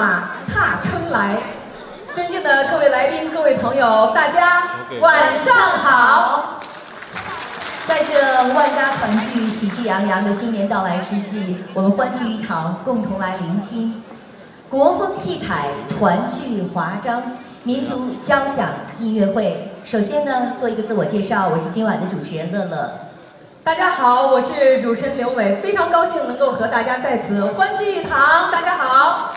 马踏春来。尊敬的各位来宾、各位朋友，大家晚上好。在这万家团聚、喜气洋洋的新年到来之际，我们欢聚一堂，共同来聆听国风戏彩团聚华章民族交响音乐会。首先呢，做一个自我介绍，我是今晚的主持人乐乐。大家好，我是主持人刘伟，非常高兴能够和大家在此欢聚一堂。大家好。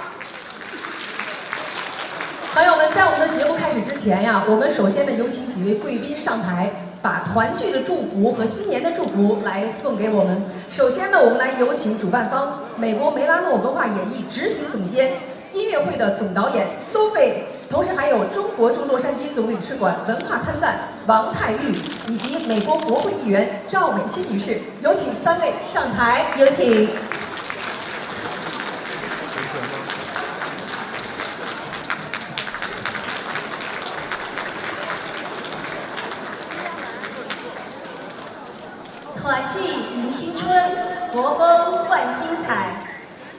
朋友们，在我们的节目开始之前呀，我们首先呢有请几位贵宾上台，把团聚的祝福和新年的祝福来送给我们。首先呢，我们来有请主办方美国梅拉诺文化演艺执行总监、音乐会的总导演苏菲，同时还有中国驻洛杉矶总领事馆文化参赞王泰玉以及美国国会议员赵美心女士，有请3位上台，有请。团聚迎新春，国风换新彩。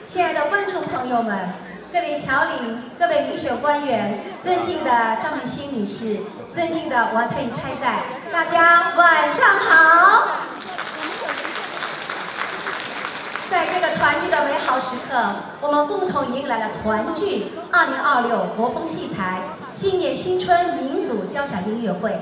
亲爱的观众朋友们，各位侨领、各位遴选官员，尊敬的赵美心女士，尊敬的王泰玉参赞，大家晚上好。在这个团聚的美好时刻，我们共同迎来了团聚2026国风戏彩新年新春民族交响音乐会。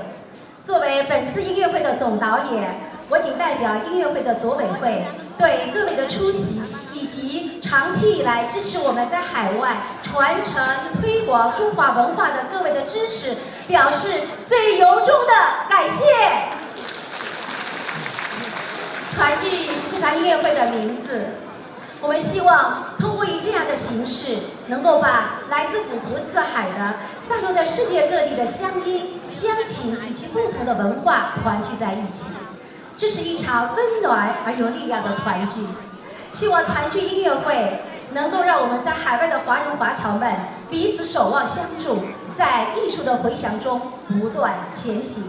作为本次音乐会的总导演，我仅代表音乐会的组委会，对各位的出席以及长期以来支持我们在海外传承推广中华文化的各位的支持，表示最由衷的感谢。团聚是这场音乐会的名字，我们希望通过以这样的形式，能够把来自五湖四海的散落在世界各地的乡音、乡情以及不同的文化团聚在一起。这是一场温暖而有力量的团聚，希望团聚音乐会能够让我们在海外的华人华侨们彼此守望相助，在艺术的回响中不断前行。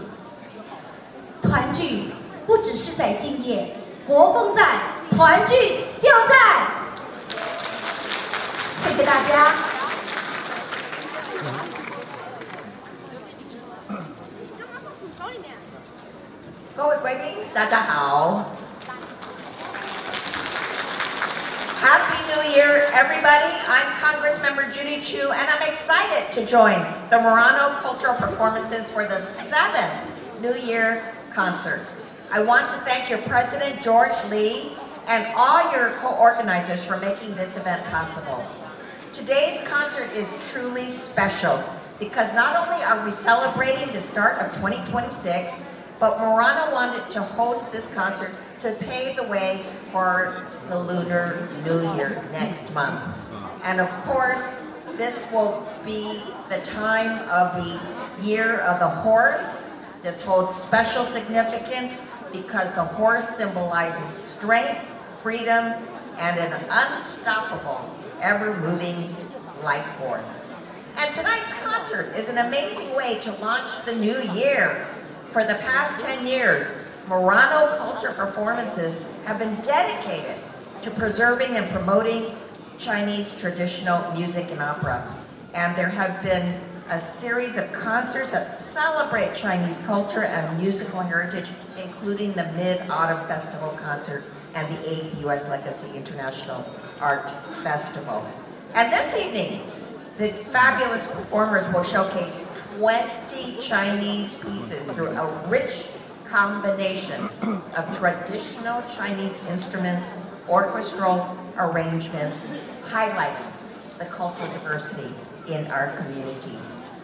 团聚不只是在今夜，国风在，团聚就在。谢谢大家。各位贵宾，大家好。Happy New Year, everybody. I'm Congressmember Judy Chu, and I'm excited to join the Murano Cultural Performances for the 7th New Year concert. I want to thank your President, George Lee, and all your co-organizers for making this event possible. Today's concert is truly special because not only are we celebrating the start of 2026, but Murano wanted to host this concert to pave the way for the Lunar New Year next month. And of course, this will be the time of the Year of the Horse. This holds special significance because the horse symbolizes strength, freedom, and an unstoppable, ever-moving life force. And tonight's concert is an amazing way to launch the new year. For the past 10 years, Murano Culture Performances have been dedicated to preserving and promoting Chinese traditional music and opera. And there have been a series of concerts that celebrate Chinese culture and musical heritage, including the Mid-Autumn Festival concert and the 8th U.S. Legacy International Art Festival. And this evening, the fabulous performers will showcase 20 Chinese pieces through a rich combination of traditional Chinese instruments, orchestral arrangements, highlighting the cultural diversity in our community.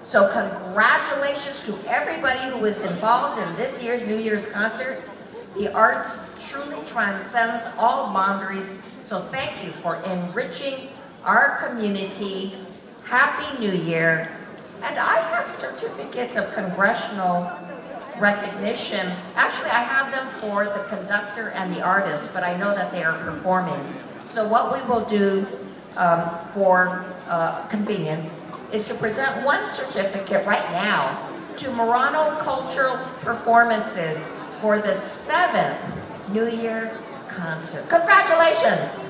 So congratulations to everybody who is involved in this year's New Year's concert. The arts truly transcends all boundaries, so thank you for enriching our community. Happy New Year. And I have certificates of congressional recognition. Actually, I have them for the conductor and the artist, but I know that they are performing. So what we will do for convenience is to present one certificate right now to Murano Cultural Performances for the 7th New Year concert. Congratulations!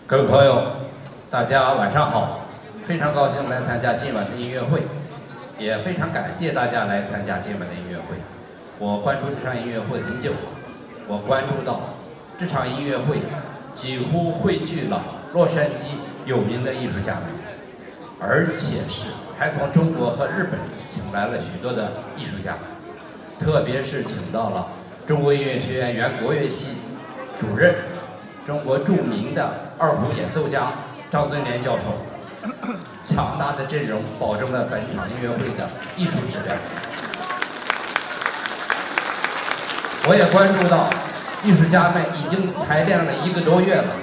各位朋友，大家晚上好！非常高兴来参加今晚的音乐会，也非常感谢大家来参加今晚的音乐会。我关注这场音乐会很久，我关注到这场音乐会几乎汇聚了洛杉矶有名的艺术家们，而且还从中国和日本请来了许多的艺术家，特别是请到了中国音乐学院原国乐系主任、中国著名的二胡演奏家张尊莲教授。强大的阵容保证了本场音乐会的艺术质量。我也关注到，艺术家们已经排练了1个多月了，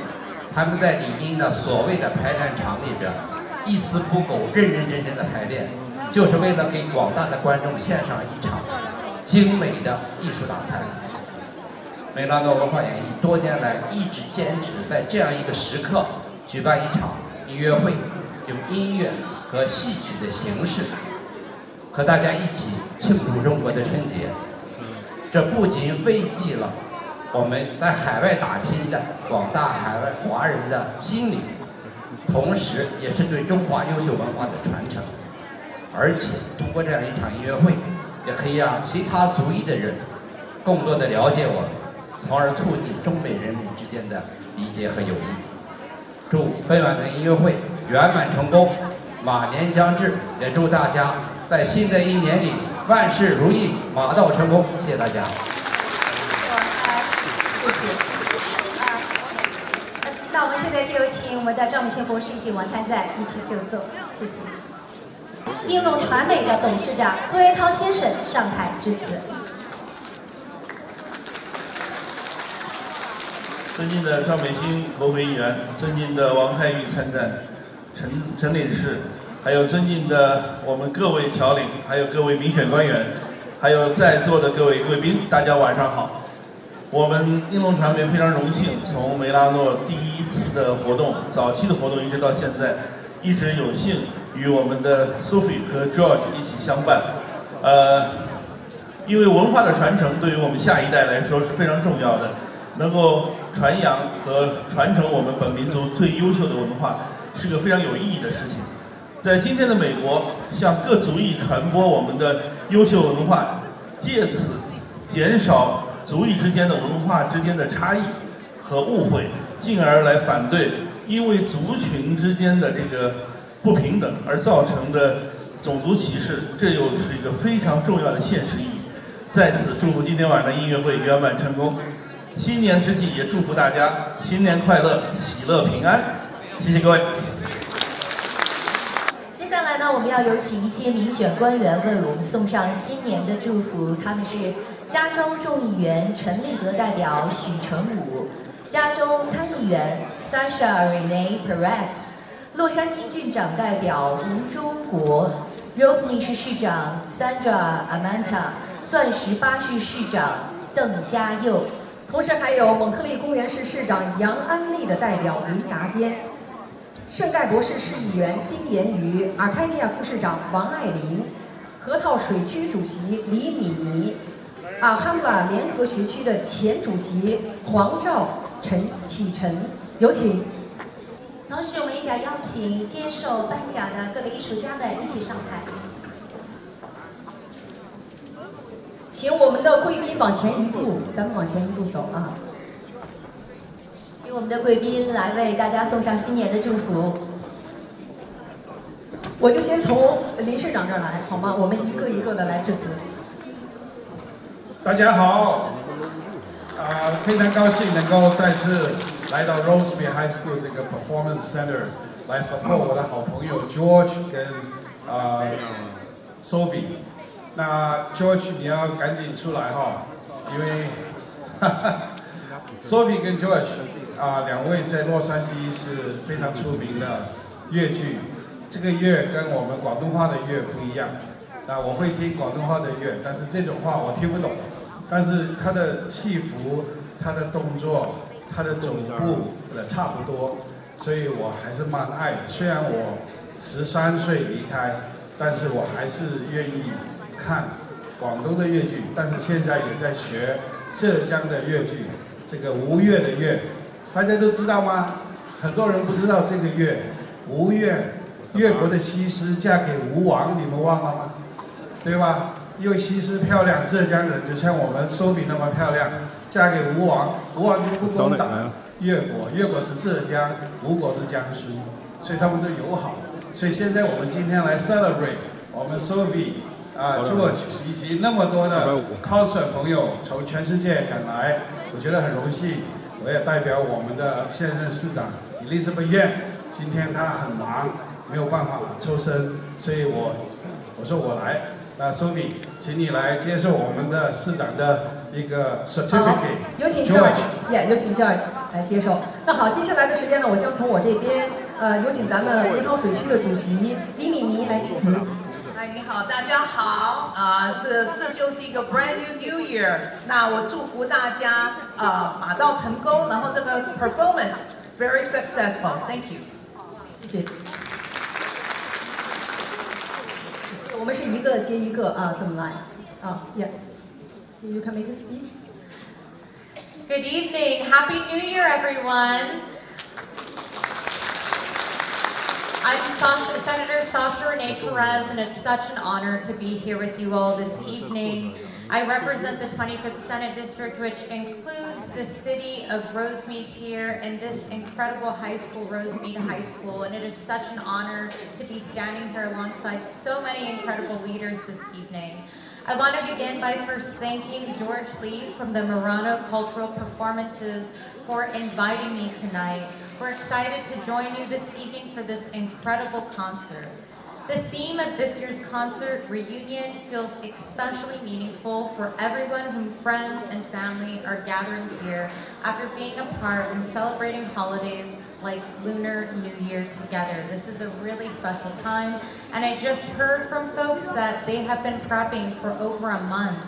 他们在李音的所谓的排练场里边，一丝不苟、认认真真的排练，就是为了给广大的观众献上一场精美的艺术大餐。梅拉诺文化演艺多年来一直坚持在这样一个时刻举办一场音乐会，用音乐和戏曲的形式和大家一起庆祝中国的春节。这不仅慰藉了我们在海外打拼的广大海外华人的心灵，同时也是对中华优秀文化的传承。而且通过这样一场音乐会，也可以让其他族裔的人更多的了解我们，从而促进中美人民之间的理解和友谊。祝本晚的音乐会圆满成功，马年将至，也祝大家在新的一年里万事如意，马到成功。谢谢大家。谢谢。那我们现在就有请我们的赵美轩博士以及王参赞一起就座，谢谢。应龙传媒的董事长苏元涛先生上台致辞。尊敬的赵美心国会议员，尊敬的王泰玉参赞、陈领事，还有尊敬的我们各位侨领，还有各位民选官员，还有在座的各位贵宾，大家晚上好。我们应龙传媒非常荣幸，从梅拉诺第一次的活动、早期的活动一直到现在，一直有幸与我们的 Sophie 和 George 一起相伴。因为文化的传承对于我们下一代来说是非常重要的。能够传扬和传承我们本民族最优秀的文化，是个非常有意义的事情。在今天的美国，向各族裔传播我们的优秀文化，借此减少族裔之间的文化之间的差异和误会，进而来反对因为族群之间的这个不平等而造成的种族歧视，这又是一个非常重要的现实意义。在此祝福今天晚上的音乐会圆满成功。新年之际，也祝福大家新年快乐，喜乐平安。谢谢各位。接下来呢，我们要有请一些民选官员为我们送上新年的祝福。他们是加州众议员陈立德代表许成武，加州参议员 Sasha Renee Perez， 洛杉矶郡长代表吴中国 ，Rosemead 市市长 Sandra Amanta， 钻石巴士市长邓家佑。同时还有蒙特利公园市市长杨安利的代表林达坚，圣盖博士市议员丁延瑜，阿开尼亚副市长王爱玲，河套水区主席李敏妮，阿哈姆拉联合学区的前主席黄兆启辰，有请。同时，我们也想邀请接受颁奖的各位艺术家们一起上台。请我们的贵宾往前一步，咱们往前一步走啊！请我们的贵宾来为大家送上新年的祝福。我就先从林市长这儿来，好吗？我们一个一个的来致辞。大家好，非常高兴能够再次来到 Rosemead High School 这个 Performance Center 来 support 我的好朋友 George 跟Sophie。那 George 你要赶紧出来哈，因为Sophie 跟 George 两位在洛杉矶是非常出名的粤剧。这个粤跟我们广东话的粤不一样。那我会听广东话的粤，但是这种话我听不懂。但是他的戏服、他的动作、他的走步差不多，所以我还是蛮爱的。虽然我13岁离开，但是我还是愿意看广东的粤剧，但是现在也在学浙江的粤剧，这个吴越的粤，大家都知道吗？很多人不知道这个月吴越越国的西施嫁给吴王，你们忘了吗？对吧？因为西施漂亮，浙江人就像我们Sophie那么漂亮，嫁给吴王，吴王就不攻打越国，越国是浙江，吴国是江苏，所以他们都友好。所以现在我们今天来 celebrate 我们Sophie George 以及那么多的 culture 朋友从全世界赶来，我觉得很荣幸。我也代表我们的现任市长 Elizabeth Yan， 今天她很忙，没有办法抽身，所以我说我来。那 Sophie， 请你来接受我们的市长的一个 certificate。有请 George， 有请 George 来接受。那好，接下来的时间呢，我将从我这边有请咱们葡萄水区的主席李敏妮来致辞。你好，大家好，这就是一个 brand new year。那我祝福大家马到成功，然后这个 performance very successful。Thank you。谢谢。我们是一个接一个这么来Yeah，you can make a speech. Good evening, Happy New Year, everyone. I'm Senator Sasha Renee Perez, and it's such an honor to be here with you all this evening. I represent the 25th Senate District, which includes the city of Rosemead here and this incredible high school, Rosemead High School, and it is such an honor to be standing here alongside so many incredible leaders this evening. I want to begin by first thanking George Lee from the Murano Cultural Performances for inviting me tonight. We're excited to join you this evening for this incredible concert. The theme of this year's concert, Reunion, feels especially meaningful for everyone whom friends and family are gathering here after being apart and celebrating holidays like Lunar New Year together. This is a really special time, and I just heard from folks that they have been prepping for over a month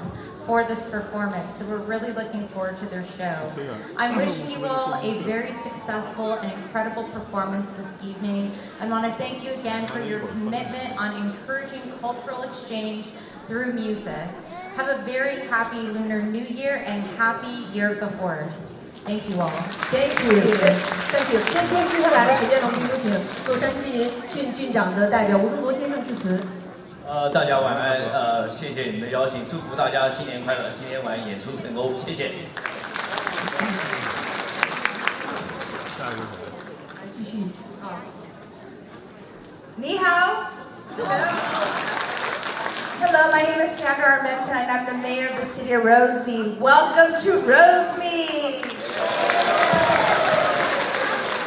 for this performance, so we're really looking forward to their show. I'm wishing you all a very successful and incredible performance this evening. I want to thank you again for your commitment on encouraging cultural exchange through music. Have a very happy Lunar New Year and happy Year of the Horse. Thank you all. Thank you. Thank you. 那接下来的时间呢，我们有请洛杉矶郡长的代表吴中国先生致辞。大家晚安，谢谢你们的邀请，祝福大家新年快乐，今天晚演出成功，谢谢。来继续你好。Hello, my name is Sandra Armenta, and I'm the mayor of the city of Rosemead. Welcome to Rosemead.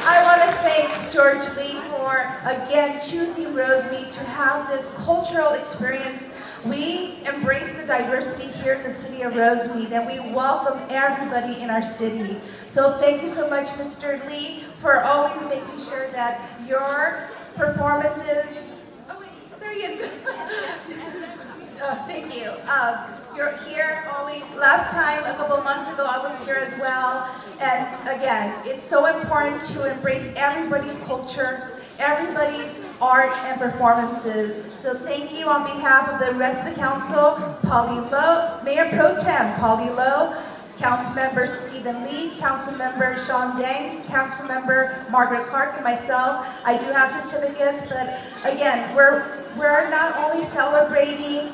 I want to thank George Lee for, again, choosing Rosemead to have this cultural experience. We embrace the diversity here in the city of Rosemead, and we welcome everybody in our city. So thank you so much, Mr. Lee, for always making sure that your performances... Oh, wait, there he is. Thank you. You're here always. Last time, a couple months ago, I was here as well. And again, it's so important to embrace everybody's cultures, everybody's art and performances. So thank you on behalf of the rest of the council, Polly Lowe, Mayor Pro Tem Polly Lowe, Councilmember Stephen Lee, Councilmember Sean Dang, Councilmember Margaret Clark, and myself. I do have certificates, but again, we're not only celebrating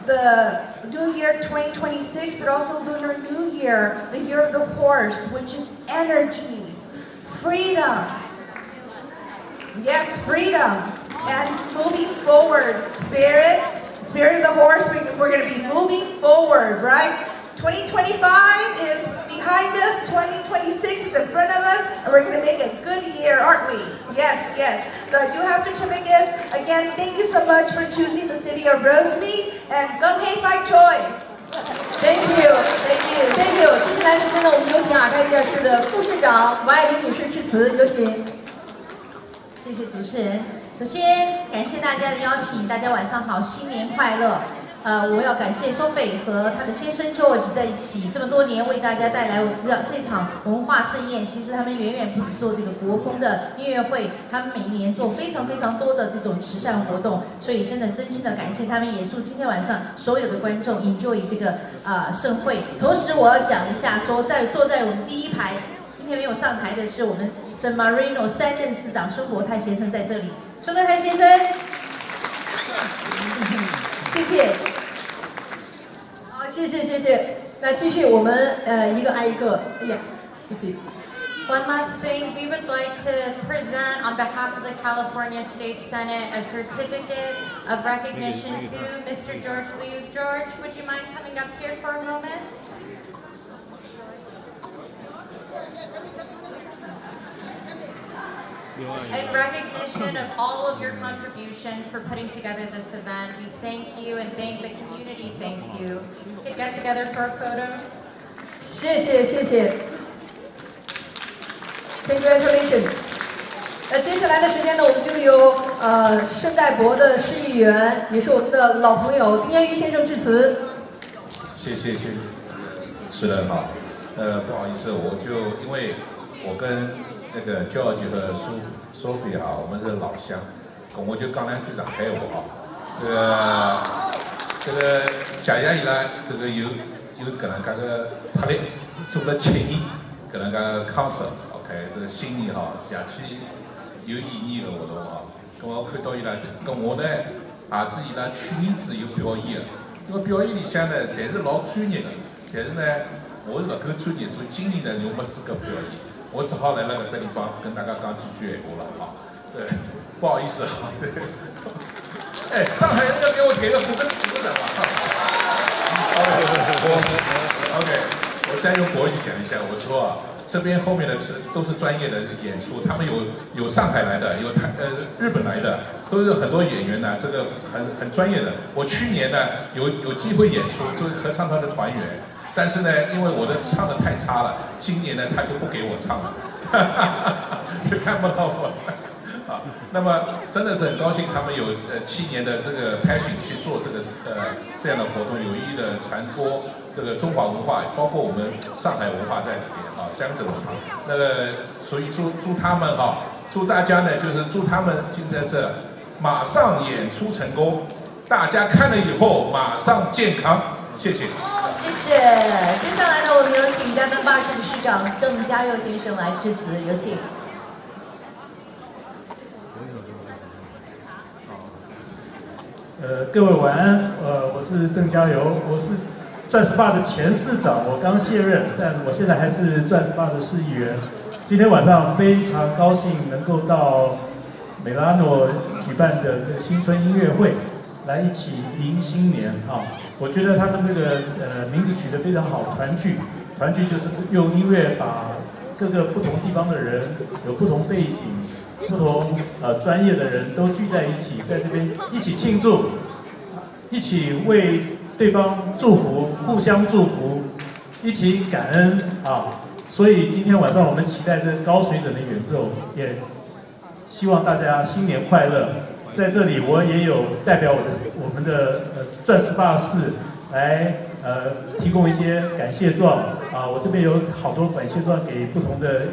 the New Year 2026, but also Lunar New Year, the Year of the Horse, which is energy, freedom. Yes, freedom. And moving forward, spirit of the horse, we're going to be moving forward, right? 2025 is behind us, 2026 is in front of us, and we're going to make a good year, aren't we? Yes, yes. So I do have certificates. Again, thank you so much for choosing the city of Rosemead, and Gung Hei Pai Choi. Thank you, thank you, thank you. 接下来时间呢，我们有请阿卡迪亚市的副市长王爱玲女士致辞，有请。谢谢主持人。首先感谢大家的邀请，大家晚上好，新年快乐。我要感谢 Sophie 和她的先生 George 在一起这么多年，为大家带来我知道这场文化盛宴。其实他们远远不止做这个国风的音乐会，他们每一年做非常非常多的这种慈善活动，所以真的真心的感谢他们，也祝今天晚上所有的观众 enjoy 这个盛会。同时我要讲一下，说坐在我们第一排今天没有上台的是我们 San Marino 3任市长孙国泰先生在这里，孙国泰先生，谢谢。好，谢谢。那继续，我们一个挨一个。哎呀，谢谢。One last thing, we would like to present on behalf of the California State Senate a certificate of recognition to Mr. George Liu. George, would you mind coming up here for a moment? In recognition of all of your contributions for putting together this event, we thank you and thank the community thanks you. Could get together for a photo? 谢谢。Congratulations。接下来的时间呢，我们就由圣代博的市议员，也是我们的老朋友丁彦瑜先生致辞。谢，主持人好。不好意思，因为我跟那个 George 和 Sophie 哈，我们是老乡，我就讲两句上海话哈。这个谢谢伊拉，这个有搿能介个魄力，做了7年搿能介个 concert。OK， 这个新年哈，下去有意义的活动哈。咁我看到伊拉，咁我呢也是伊拉去年子有表演的，因为表演里向呢，侪是老专业的，但是呢，我是勿够专业，所以今年呢，我没资格表演，我只好来了搿个地方跟大家讲几句闲话了哈。对，不好意思哈，对。哎，上海人要给我给个鼓掌吧。OK， 我再用国语讲一下，我说啊。这边后面的都是专业的演出，他们有上海来的，有日本来的，都是很多演员呢，这个很专业的。我去年呢有机会演出，就是合唱团的团员，但是呢，因为我的唱的太差了，今年呢他就不给我唱了，就看不到我。啊，那么真的是很高兴，他们有7年的这个 passion 去做这个这样的活动，有意义的传播这个中华文化，包括我们上海文化在里面啊，江浙文化。那个，所以祝他们哈，祝大家呢，就是祝他们今在这马上演出成功，大家看了以后马上健康，谢谢。谢谢。接下来呢，我们有请嘉宾巴士的市长邓家佑先生来致辞，有请。各位晚安，我是邓家佑，我是钻石坝的前市长，我刚卸任，但我现在还是钻石坝的市议员。今天晚上非常高兴能够到美拉诺举办的这个新春音乐会，来一起迎新年啊！我觉得他们这个名字取得非常好，团聚就是用音乐把各个不同地方的人，有不同背景。不同专业的人都聚在一起，在这边一起庆祝，一起为对方祝福，互相祝福，一起感恩啊！所以今天晚上我们期待这高水准的演奏，也希望大家新年快乐。在这里我也有代表我们的钻石坝市来提供一些感谢状啊！我这边有好多感谢状给不同的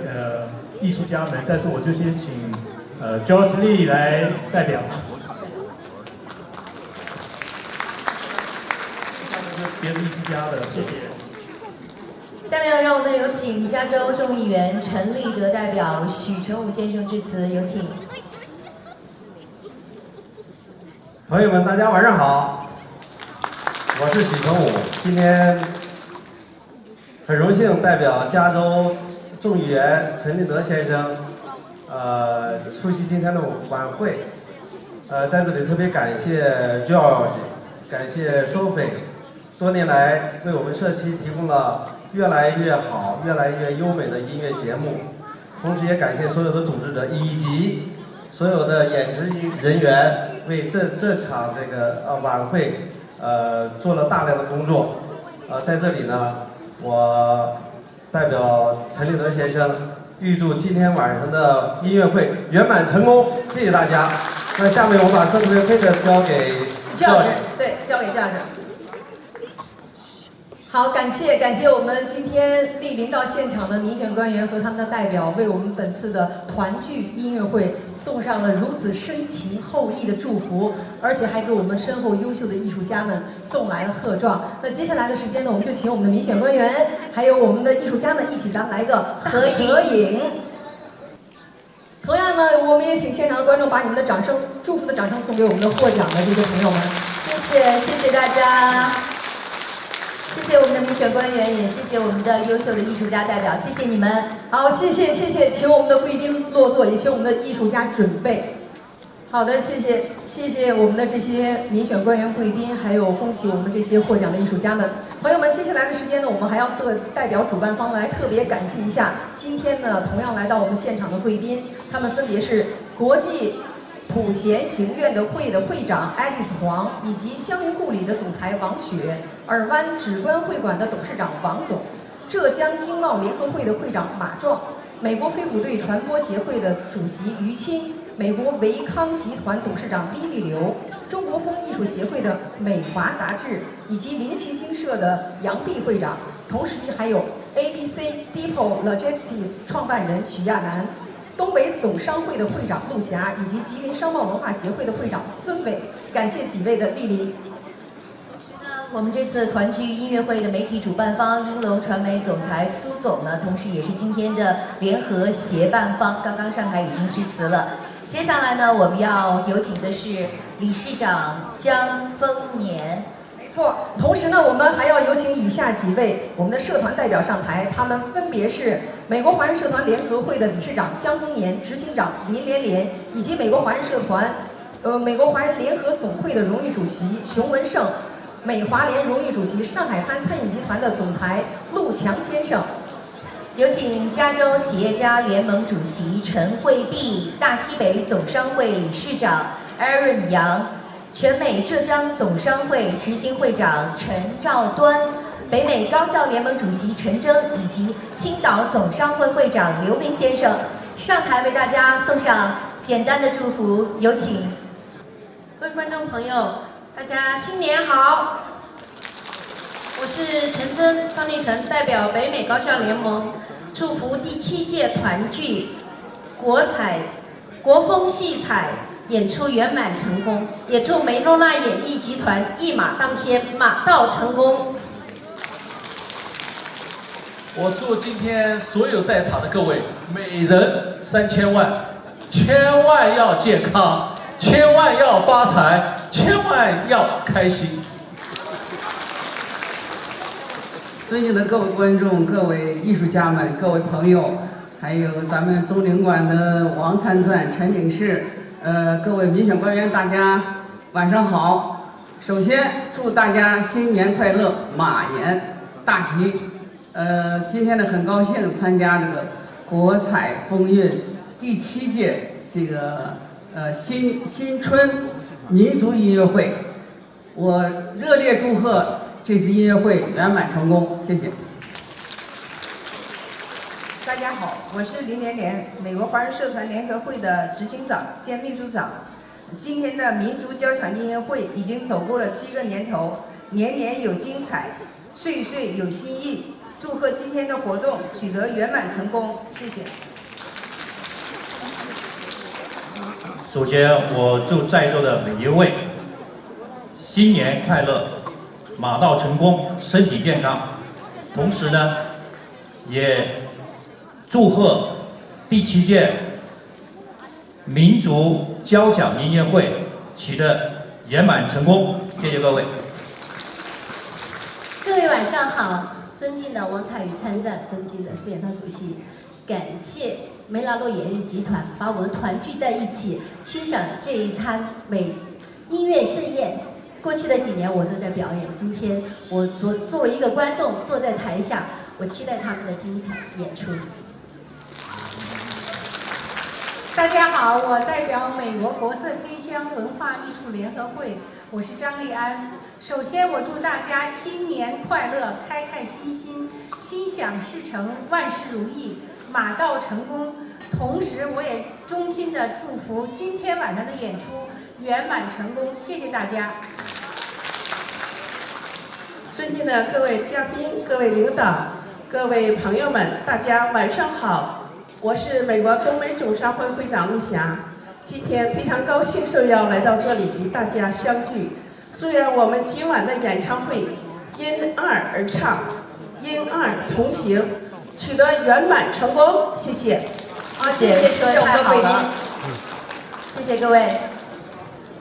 艺术家们，但是我就先请George Lee 来代表。别的艺术家的，谢谢。下面让我们有请加州众议员陈立德代表许成武先生致辞，有请。朋友们，大家晚上好，我是许成武，今天很荣幸代表加州众议员陈立德先生，出席今天的晚会。在这里特别感谢 George， 感谢 Sophie， 多年来为我们社区提供了越来越好、越来越优美的音乐节目。同时也感谢所有的组织者以及所有的演职人员为这场这个晚会做了大量的工作。在这里呢，我代表陈立德先生预祝今天晚上的音乐会圆满成功，谢谢大家。那下面我把圣杯交给教授，对，交给教授。好，感谢我们今天莅临到现场的民选官员和他们的代表，为我们本次的团聚音乐会送上了如此深情厚谊的祝福，而且还给我们身后优秀的艺术家们送来了贺状。那接下来的时间呢，我们就请我们的民选官员还有我们的艺术家们一起，咱们来个合影。同样呢，我们也请现场的观众把你们的掌声、祝福的掌声送给我们的获奖的这些朋友们。谢谢大家。谢谢我们的民选官员，也谢谢我们的优秀的艺术家代表，谢谢你们。好，谢谢，请我们的贵宾落座，也请我们的艺术家准备。好的，谢谢我们的这些民选官员、贵宾，还有恭喜我们这些获奖的艺术家们。朋友们，接下来的时间呢，我们还要代表主办方来特别感谢一下今天呢同样来到我们现场的贵宾，他们分别是国际普贤行院的会长爱丽丝黄，以及香云故里的总裁王雪，尔湾指观会馆的董事长王总，浙江经贸联合会的会长马壮，美国飞虎队传播协会的主席于清，美国维康集团董事长李立流，中国风艺术协会的美华杂志，以及林奇精社的杨碧会长，同时还有 ABC Depot Logistics 创办人许亚楠，东北总商会的会长陆霞，以及吉林商贸文化协会的会长孙伟，感谢几位的莅临。我们这次团聚音乐会的媒体主办方英龙传媒总裁苏总呢，同时也是今天的联合协办方，刚刚上台已经致辞了。接下来呢，我们要有请的是理事长江丰年。没错，同时呢，我们还要有请以下几位我们的社团代表上台，他们分别是美国华人社团联合会的理事长江丰年、执行长林连连，以及美国华人社团美国华人联合总会的荣誉主席熊文胜，美华联荣誉主席上海滩餐饮集团的总裁陆强先生。有请加州企业家联盟主席陈惠碧，大西北总商会理事长 Aaron 杨，全美浙江总商会执行会长陈兆端，北美高校联盟主席陈征，以及青岛总商会会长刘明先生上台为大家送上简单的祝福，有请。各位观众朋友，大家新年好！我是陈征，桑立成，代表北美高校联盟，祝福第7届团聚国风戏彩演出圆满成功，也祝梅诺纳演艺集团一马当先，马到成功。我祝今天所有在场的各位，每人3000万，千万要健康，千万要发财，千万要开心。尊敬的各位观众、各位艺术家们、各位朋友，还有咱们中领馆的王参赞、陈领事，各位民选官员，大家晚上好。首先祝大家新年快乐，马年大吉。今天呢很高兴参加这个国彩风韵第7届这个新春民族音乐会，我热烈祝贺这次音乐会圆满成功，谢谢。大家好，我是林连连，美国华人社团联合会的执行长兼秘书长。今天的民族交响音乐会已经走过了7个年头，年年有精彩，岁岁有新意。祝贺今天的活动取得圆满成功，谢谢。首先，我祝在座的每一位新年快乐，马到成功，身体健康。同时呢，也祝贺第7届民族交响音乐会取得圆满成功。谢谢各位。各位晚上好，尊敬的王凯宇参赞，尊敬的施演涛主席，感谢梅拉洛演艺集团把我们团聚在一起，欣赏这一餐音乐盛宴。过去的几年我都在表演，今天我作为一个观众坐在台下，我期待他们的精彩演出。大家好，我代表美国国色天香文化艺术联合会，我是张丽安。首先，我祝大家新年快乐，开开心心，心想事成，万事如意，马到成功。同时，我也衷心的祝福今天晚上的演出圆满成功。谢谢大家。尊敬的各位嘉宾、各位领导、各位朋友们，大家晚上好！我是美国中美总商会会长陆霞，今天非常高兴受邀来到这里与大家相聚。祝愿我们今晚的演唱会因爱而唱，因爱同行，取得圆满成功。谢谢。好，谢谢我们的贵宾，谢谢各位，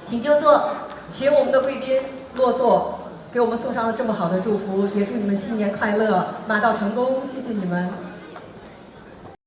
请就坐，请我们的贵宾落座，给我们送上了这么好的祝福，也祝你们新年快乐，马到成功，谢谢你们。